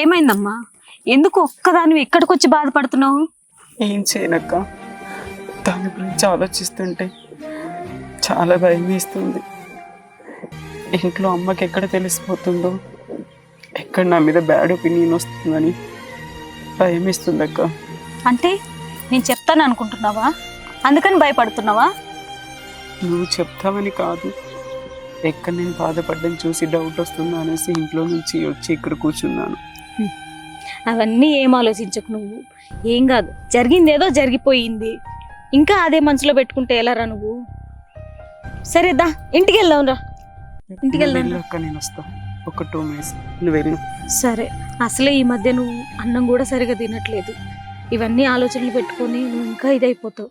ఏమైందమ్మా? ఎందుకు ఒక్కదానివి ఇక్కడికి వచ్చి బాధపడుతున్నావు? ఏం చేయనక్క, దాని గురించి ఆలోచిస్తుంటే చాలా భయం వేస్తుంది. ఇంట్లో అమ్మకి ఎక్కడ తెలిసిపోతుందో, ఎక్కడ నా మీద బ్యాడ్ ఒపీనియన్ వస్తుందని భయం వేస్తుంది అక్క. అంటే నేను చెప్తాను అనుకుంటున్నావా? అందుకని భయపడుతున్నావా? నువ్వు చెప్తావని కాదు, ఎక్కడ నేను బాధపడ్డం చూసి డౌట్ వస్తుందా అనేసి ఇంట్లో నుంచి వచ్చి ఇక్కడ కూర్చున్నాను. అవన్నీ ఏం ఆలోచించకు నువ్వు. ఏం కాదు, జరిగిందేదో జరిగిపోయింది. ఇంకా అదే మనసులో పెట్టుకుంటే ఎలారా నువ్వు? సరే దా, ఇంటికి వెళ్దాం రా. ఇంటికి వెళ్దాం రా. అక్క నేను వస్తా, ఒక 2 minutes నువ్వు వెళ్ళు. సరే, అసలే ఈ మధ్య నువ్వు అన్నం కూడా సరిగా తినట్లేదు. ఇవన్నీ ఆలోచనలు పెట్టుకొని నువ్వు ఇంకా ఇదైపోతావు.